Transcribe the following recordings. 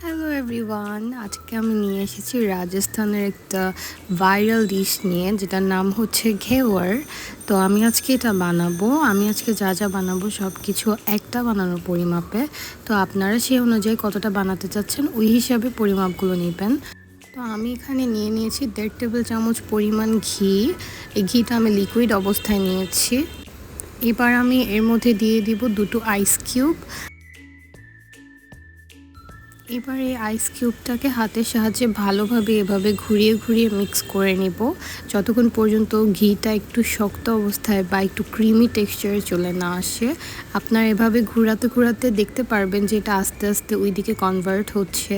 Hello everyone, আজকে আমি নিয়ে এসেছি রাজস্থানের একটা ভাইরাল ডিশ নিয়ে, যেটার নাম হচ্ছে ঘেওয়ার। তো আমি আজকে এটা বানাবো। আমি আজকে যা যা বানাবো সব কিছু একটা বানানোর পরিমাপে। তো আপনারা সেই অনুযায়ী কতটা বানাতে চাচ্ছেন ওই হিসাবে পরিমাপগুলো নেবেন। তো আমি এখানে নিয়ে নিয়েছি 1.5 টেবিল চামচ পরিমাণ ঘি। এই ঘিটা আমি লিকুইড অবস্থায় নিয়েছি। এবার আমি এর মধ্যে দিয়ে দিব 2টো আইস কিউব। এবার এই আইস কিউবটাকে হাতের সাহায্যে ভালোভাবে এভাবে ঘুরিয়ে ঘুরিয়ে মিক্স করে নিব, যতক্ষণ পর্যন্ত ঘিটা একটু শক্ত অবস্থায় বা একটু ক্রিমি টেক্সচারে চলে না আসে। আপনার এভাবে ঘোরাতে ঘোরাতে দেখতে পারবেন যে এটা আস্তে আস্তে ওই দিকে কনভার্ট হচ্ছে।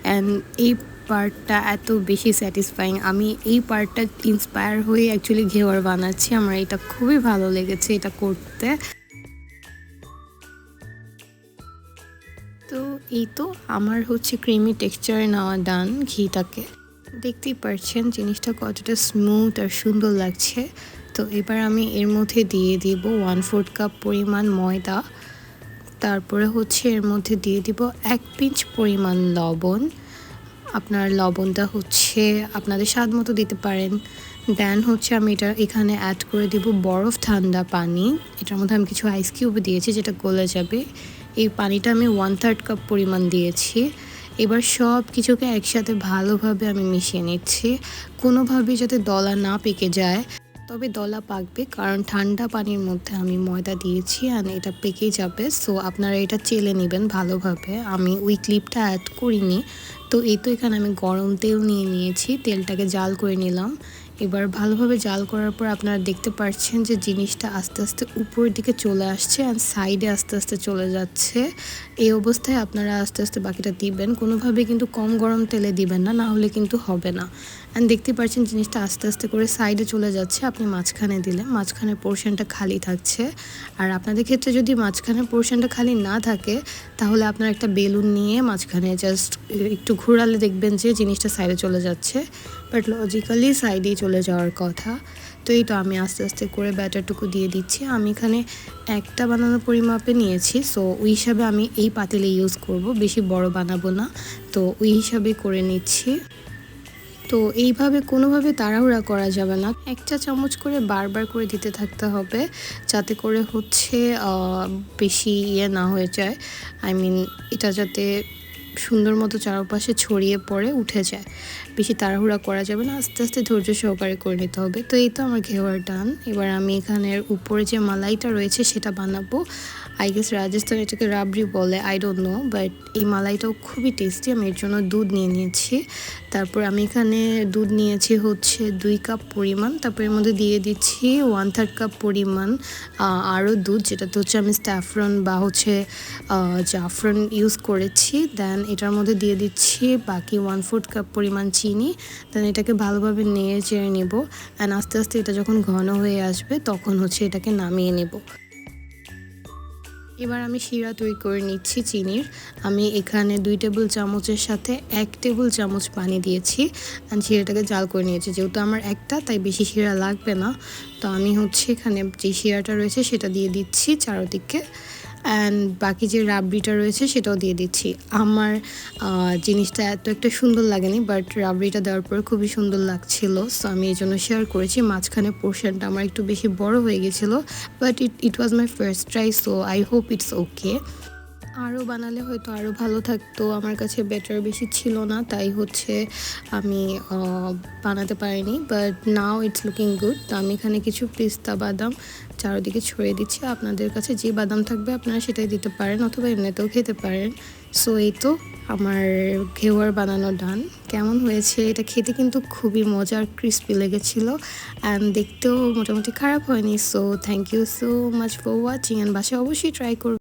অ্যান্ড এই পার্টটা এত বেশি স্যাটিসফাইং। আমি এই পার্টটা ইন্সপায়ার হয়ে অ্যাকচুয়ালি ঘেওয়ার বানাচ্ছি। আমার এটা খুবই ভালো লেগেছে এটা করতে। তো এই তো আমার হচ্ছে ক্রিমি টেক্সচারে নেওয়া ডান ঘিটাকে। দেখতেই পারছেন জিনিসটা কতটা স্মুথ আর সুন্দর লাগছে। তো এবার আমি এর মধ্যে দিয়ে দিব 1/4 কাপ পরিমাণ ময়দা। তারপরে হচ্ছে এর মধ্যে দিয়ে দিব 1 পিঞ্চ পরিমাণ লবণ। আপনার লবণটা হচ্ছে আপনাদের স্বাদ মতো দিতে পারেন। দেন হচ্ছে আমি এটা এখানে অ্যাড করে দিব বরফ ঠান্ডা পানি। এটার মধ্যে আমি কিছু আইস কিউব দিয়েছি যেটা গলে যাবে। এই পানিটা আমি 1/3 কাপ পরিমাণ দিয়েছি। এবার সব কিছুকে একসাথে ভালোভাবে আমি মিশিয়ে নিচ্ছি, কোনোভাবেই যাতে দলা না পেকে যায়। তবে দলা পাকবে কারণ ঠান্ডা পানির মধ্যে আমি ময়দা দিয়েছি আর এটা পেকে যাবে। সো আপনারা এটা চেলে নেবেন ভালোভাবে। আমি ওই ক্লিপটা অ্যাড করিনি। তো এই তো এখানে আমি গরম তেল নিয়ে নিয়েছি, তেলটাকে জাল করে নিলাম। এবার ভালোভাবে জাল করার পর আপনারা দেখতে পাচ্ছেন যে জিনিসটা আস্তে আস্তে উপরের দিকে চলে আসছে আর সাইডে আস্তে আস্তে চলে যাচ্ছে। এই অবস্থায় আপনারা আস্তে আস্তে বাকিটা দিবেন, কোনোভাবে কিন্তু কম গরম তেলে দিবেন না, না হলে কিন্তু হবে না। অ্যান্ড দেখতে পাচ্ছেন জিনিসটা আস্তে আস্তে করে সাইডে চলে যাচ্ছে। আপনি মাঝখানে দিলে মাঝখানের পোর্শনটা খালি থাকছে। আর আপনাদের ক্ষেত্রে যদি মাঝখানের পোর্শনটা খালি না থাকে, তাহলে আপনার একটা বেলুন নিয়ে মাঝখানে জাস্ট একটু ঘোরালে দেখবেন যে জিনিসটা সাইডে চলে যাচ্ছে। বাট লজিক্যালি সাইডেই চলে যাওয়ার কথা। তো এই তো আমি আস্তে আস্তে করে ব্যাটারটুকু দিয়ে দিচ্ছি। আমি এখানে একটা বানানোর পরিমাপে নিয়েছি, সো ওই হিসাবে আমি এই পাতিলে ইউজ করব, বেশি বড় বানাবো না। তো ওই হিসাবে করে নিচ্ছি। তো এইভাবে কোনোভাবে তাড়াহুড়া করা যাবে না, 1 চা চামচ করে বারবার করে দিতে থাকতে হবে, যাতে করে হচ্ছে বেশি না হয়ে যায়। আই মিন এটা যাতে সুন্দর মতো চারপাশে ছড়িয়ে পড়ে উঠে যায়। বেশি তাড়াহুড়া করা যাবে না, আস্তে আস্তে ধৈর্য সহকারে করে নিতে হবে। তো এই তো আমার ঘেওয়ার ডান। এবার আমি এখানের উপরে যে মালাইটা রয়েছে সেটা বানাবো। আই গেস রাজস্থান এটাকে রাবড়ি বলে, আই ডোন্ট নো, বাট এই মালাইটাও খুবই টেস্টি। আমি এর জন্য দুধ নিয়ে নিয়েছি। তারপর আমি এখানে দুধ নিয়েছি হচ্ছে 2 কাপ পরিমাণ। তারপর এর মধ্যে দিয়ে দিচ্ছি 1/3 কাপ পরিমাণ আরও দুধ, যেটাতে হচ্ছে আমি স্ট্যাফরন বা হচ্ছে জাফরান ইউজ করেছি। দেন এটার মধ্যে দিয়ে দিচ্ছি বাকি 1/4 কাপ পরিমাণ চিনি। দেন এটাকে ভালোভাবে নেড়ে চেড়ে নেব। অ্যান্ড আস্তে আস্তে এটা যখন ঘন হয়ে আসবে তখন হচ্ছে এটাকে নামিয়ে নেব। এবার আমি শিরা তৈরি করে নিচ্ছি চিনির। আমি এখানে 2 টেবিল চামচের সাথে 1 টেবিল চামচ পানি দিয়েছি অ্যান্ড শিরাটাকে জাল করে নিয়েছি। যেহেতু আমার একটা, তাই বেশি শিরা লাগবে না। তো আমি হচ্ছে এখানে যে শিরাটা রয়েছে সেটা দিয়ে দিচ্ছি চারদিকে। অ্যান্ড বাকি যে রাবড়িটা রয়েছে সেটাও দিয়ে দিচ্ছি। আমার জিনিসটা এত একটা সুন্দর লাগেনি, বাট রাবড়িটা দেওয়ার পর খুবই সুন্দর লাগছিল। সো আমি এই জন্য শেয়ার করেছি। মাঝখানে পোর্শনটা আমার একটু বেশি বড় হয়ে গেছিলো, but it was my first try, so I hope it's okay. আরও বানালে হয়তো আরও ভালো থাকতো, আমার কাছে ব্যাটার বেশি ছিল না, তাই হচ্ছে আমি বানাতে পারিনি। But now it's looking good. তো আমি এখানে কিছু পিস্তা বাদাম চারদিকে ছড়িয়ে দিচ্ছি। আপনাদের কাছে যে বাদাম থাকবে আপনারা সেটাই দিতে পারেন, অথবা এমনিতেও খেতে পারেন। সো এই তো আমার ঘেওয়ার বানানো ডান। কেমন হয়েছে? এটা খেতে কিন্তু খুবই মজার, ক্রিস্পি লেগেছিলো অ্যান্ড দেখতেও মোটামুটি খারাপ হয়নি। So thank you so much for watching and বাসায় অবশ্যই ট্রাই করুন।